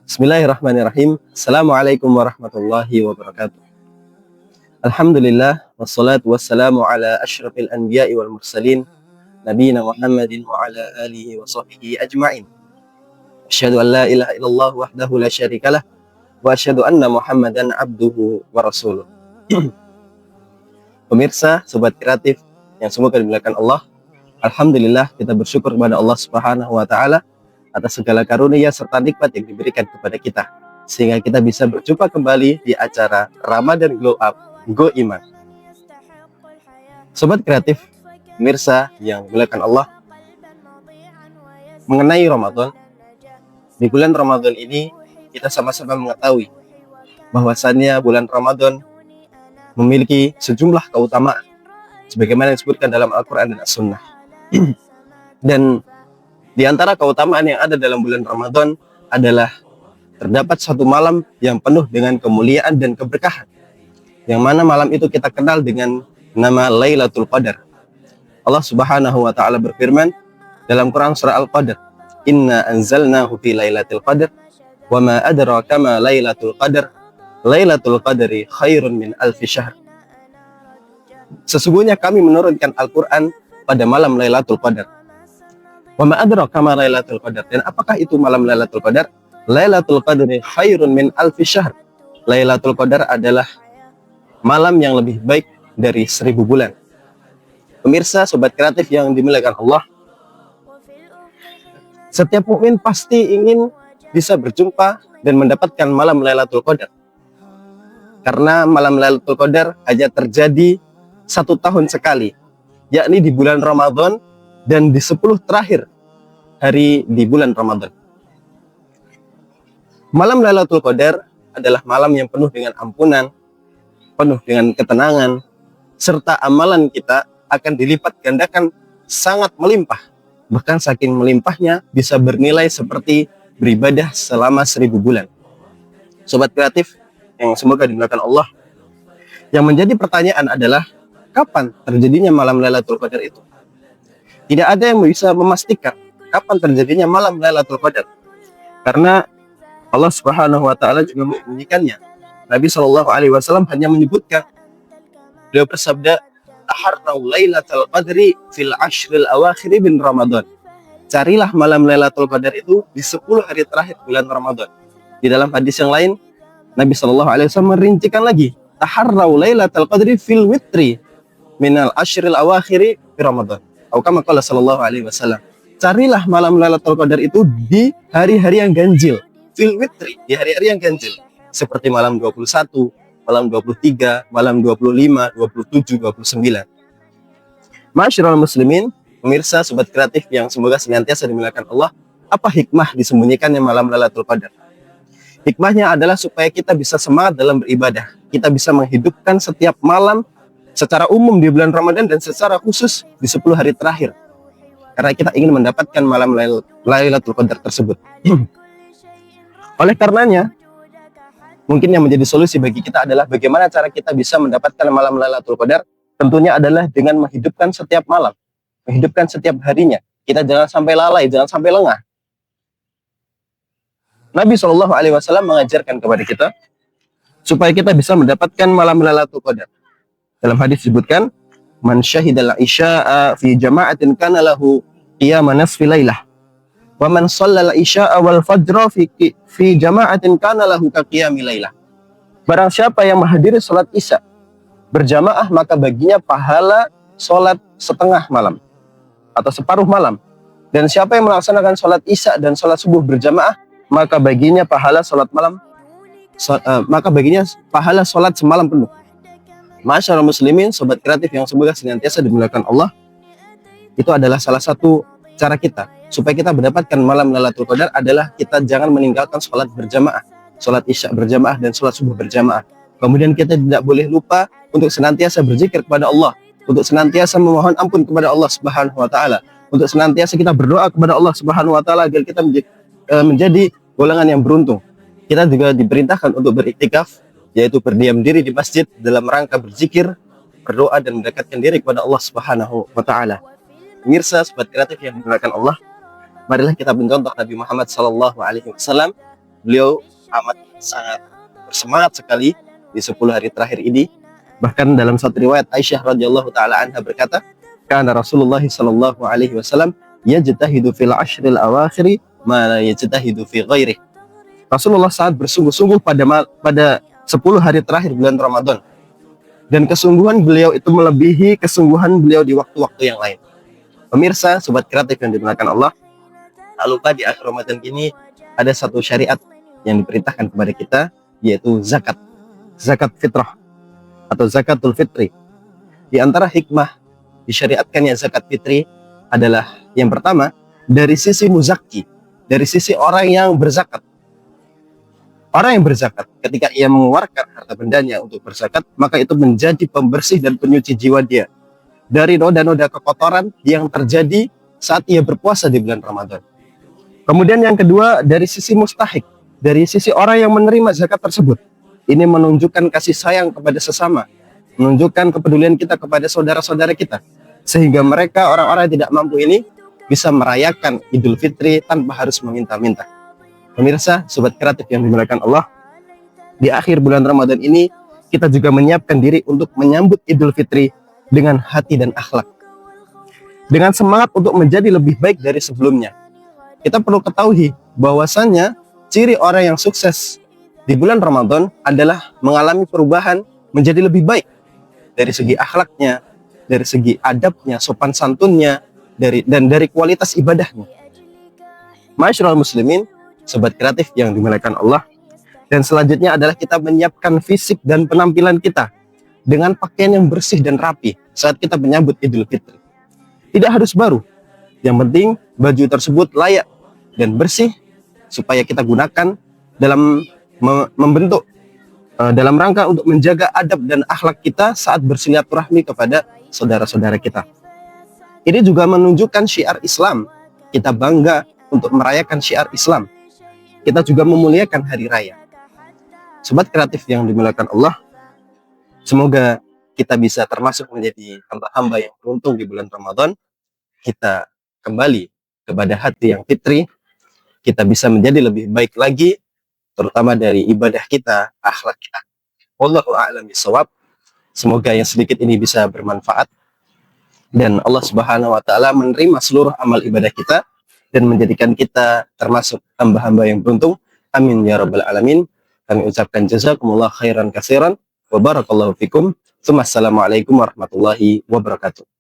Bismillahirrahmanirrahim. Assalamualaikum warahmatullahi wabarakatuh. Alhamdulillah wassalatu wassalamu ala asyrafil anbiya'i wal mursalin nabiyina Muhammadin wa ala alihi wa sahbihi ajma'in. Asyhadu an la ilaha illallah wahdahu la syarikalah wa asyhadu anna Muhammadan abduhu wa rasuluh. Pemirsa, sobat kreatif yang semoga dimuliakan Allah. Alhamdulillah kita bersyukur kepada Allah Subhanahu wa taala atas segala karunia serta nikmat yang diberikan kepada kita, sehingga kita bisa berjumpa kembali di acara Ramadan Glow Up Go Iman. Sobat kreatif, pemirsa yang dimuliakan Allah, mengenai Ramadan, di bulan Ramadan ini kita sama-sama mengetahui bahwasannya bulan Ramadan memiliki sejumlah keutamaan sebagaimana disebutkan dalam Al-Quran dan As-Sunnah. Dan di antara keutamaan yang ada dalam bulan Ramadan adalah terdapat satu malam yang penuh dengan kemuliaan dan keberkahan, yang mana malam itu kita kenal dengan nama Lailatul Qadar. Allah Subhanahu wa taala berfirman dalam Quran surah Al-Qadr, "Inna anzalnahu fi Lailatul Qadar wa ma adraka ma Lailatul Qadar. Lailatul Qadri khairun min alfi syahr." Sesungguhnya kami menurunkan Al-Quran pada malam Lailatul Qadar. Wa ma adraka ma Lailatul Qadar. Dan apakah itu malam Lailatul Qadar? Lailatul Qadri khairun min alfi syahr. Lailatul Qadar adalah malam yang lebih baik dari 1000 bulan. Pemirsa, sobat kreatif yang dimuliakan Allah, setiap mukmin pasti ingin bisa berjumpa dan mendapatkan malam Lailatul Qadar. Karena malam Lailatul Qadar hanya terjadi 1 tahun sekali, yakni di bulan Ramadan dan di 10 terakhir hari di bulan Ramadan. Malam Lailatul Qadar adalah malam yang penuh dengan ampunan, penuh dengan ketenangan, serta amalan kita akan dilipat gandakan sangat melimpah. Bahkan saking melimpahnya bisa bernilai seperti beribadah selama 1000 bulan. Sobat kreatif yang semoga dimuliakan Allah, yang menjadi pertanyaan adalah kapan terjadinya malam Lailatul Qadar itu? Tidak ada yang bisa memastikan kapan terjadinya malam Lailatul Qadar, karena Allah Subhanahu wa taala juga menyebutkannya. Nabi Shallallahu alaihi wasallam hanya menyebutkan, beliau bersabda, "Taharrau Lailatul Qadri fil ashril awakhir bin Ramadan." Carilah malam Lailatul Qadar itu di 10 hari terakhir bulan Ramadan. Di dalam hadis yang lain, Nabi Shallallahu alaihi wasallam merincikan lagi, "Taharrau Lailatul Qadri fil witri minal ashril awakhir bi Ramadan." Kama qala sallallahu alaihi wasallam, carilah malam Lailatul Qadar itu di hari-hari yang ganjil, fil witri, di hari-hari yang ganjil, seperti malam 21, malam 23, malam 25, 27, 29. Ma'asyiral muslimin, pemirsa sobat kreatif yang semoga senantiasa dimuliakan Allah, apa hikmah disembunyikannya malam Lailatul Qadar? Hikmahnya adalah supaya kita bisa semangat dalam beribadah, kita bisa menghidupkan setiap malam secara umum di bulan Ramadan dan secara khusus di 10 hari terakhir, karena kita ingin mendapatkan malam Lailatul Qadar tersebut. Oleh karenanya, mungkin yang menjadi solusi bagi kita adalah bagaimana cara kita bisa mendapatkan malam Lailatul Qadar. Tentunya adalah dengan menghidupkan setiap malam, menghidupkan setiap harinya. Kita jangan sampai lalai, jangan sampai lengah. Nabi Shallallahu alaihi wasallam mengajarkan kepada kita supaya kita bisa mendapatkan malam Lailatul Qadar. Dalam hadis disebutkan, "Man syahidal isya'a fi jama'atin kana lahu qiyaman nisfi lailah. Wa man shallal isya'a wal fajra fi jama'atin kana lahu ka qiyami lailah." Barang siapa yang menghadiri salat Isya berjamaah, maka baginya pahala salat setengah malam atau separuh malam. Dan siapa yang melaksanakan salat Isya dan salat subuh berjamaah, maka baginya pahala salat malam pahala salat semalam penuh. Masyaallah muslimin, sobat kreatif yang semoga senantiasa dimuliakan Allah, itu adalah salah satu cara kita supaya kita mendapatkan malam Lailatul Qadar adalah kita jangan meninggalkan sholat berjamaah, sholat Isya berjamaah dan sholat subuh berjamaah. Kemudian kita tidak boleh lupa untuk senantiasa berzikir kepada Allah, untuk senantiasa memohon ampun kepada Allah Subhanahu wa taala, untuk senantiasa kita berdoa kepada Allah Subhanahu wa taala agar kita menjadi golongan yang beruntung. Kita juga diperintahkan untuk beriktikaf, yaitu berdiam diri di masjid dalam rangka berzikir, berdoa dan mendekatkan diri kepada Allah Subhanahu wa taala. Pemirsa sobat kreatif yang dimuliakan Allah, marilah kita mencontoh Nabi Muhammad sallallahu alaihi wasallam beliau amat sangat bersemangat sekali di 10 hari terakhir ini. Bahkan dalam satu riwayat Aisyah radhiyallahu taala anha berkata, "Kana Rasulullah sallallahu alaihi wasallam yajtahidu fil ashril awakhir ma la yajtahidu fi ghairi." Rasulullah sangat bersungguh-sungguh pada 10 hari terakhir bulan Ramadan. Dan kesungguhan beliau itu melebihi kesungguhan beliau di waktu-waktu yang lain. Pemirsa, sobat kreatif yang dimuliakan Allah, tak lupa di akhir Ramadan ini ada satu syariat yang diperintahkan kepada kita, yaitu zakat. Zakat fitrah atau zakatul fitri. Di antara hikmah disyariatkannya zakat fitri adalah yang pertama, dari sisi muzaki, dari sisi orang yang berzakat. Orang yang berzakat, ketika ia mengeluarkan harta bendanya untuk berzakat, maka itu menjadi pembersih dan penyuci jiwa dia dari noda-noda kekotoran yang terjadi saat ia berpuasa di bulan Ramadan. Kemudian yang kedua, dari sisi mustahik, dari sisi orang yang menerima zakat tersebut. Ini menunjukkan kasih sayang kepada sesama, menunjukkan kepedulian kita kepada saudara-saudara kita, sehingga mereka, orang-orang yang tidak mampu ini, bisa merayakan Idul Fitri tanpa harus meminta-minta. Pemirsa, sobat kreatif yang dimuliakan Allah, di akhir bulan Ramadan ini kita juga menyiapkan diri untuk menyambut Idul Fitri dengan hati dan akhlak, dengan semangat untuk menjadi lebih baik dari sebelumnya. Kita perlu ketahui bahwasannya ciri orang yang sukses di bulan Ramadan adalah mengalami perubahan menjadi lebih baik dari segi akhlaknya, dari segi adabnya, sopan santunnya, dan dari kualitas ibadahnya. Ma'asyiral muslimin, sobat kreatif yang dimuliakan Allah, dan selanjutnya adalah kita menyiapkan fisik dan penampilan kita dengan pakaian yang bersih dan rapi saat kita menyambut Idul Fitri. Tidak harus baru, yang penting baju tersebut layak dan bersih supaya kita gunakan dalam membentuk dalam rangka untuk menjaga adab dan akhlak kita saat bersilaturahmi kepada saudara-saudara kita. Ini juga menunjukkan syiar Islam. Kita bangga untuk merayakan syiar Islam. Kita juga memuliakan hari raya. Sobat kreatif yang dimuliakan Allah, semoga kita bisa termasuk menjadi hamba-hamba yang beruntung di bulan Ramadan. Kita kembali kepada hati yang fitri. Kita bisa menjadi lebih baik lagi, terutama dari ibadah kita, akhlak kita. Wallahu a'lam bishawab. Semoga yang sedikit ini bisa bermanfaat. Dan Allah Subhanahu wa Ta'ala menerima seluruh amal ibadah kita dan menjadikan kita termasuk hamba-hamba yang beruntung. Amin ya rabbal alamin. Kami ucapkan jazakumullah khairan katsiran wa barakallahu fikum. Assalamualaikum warahmatullahi wabarakatuh.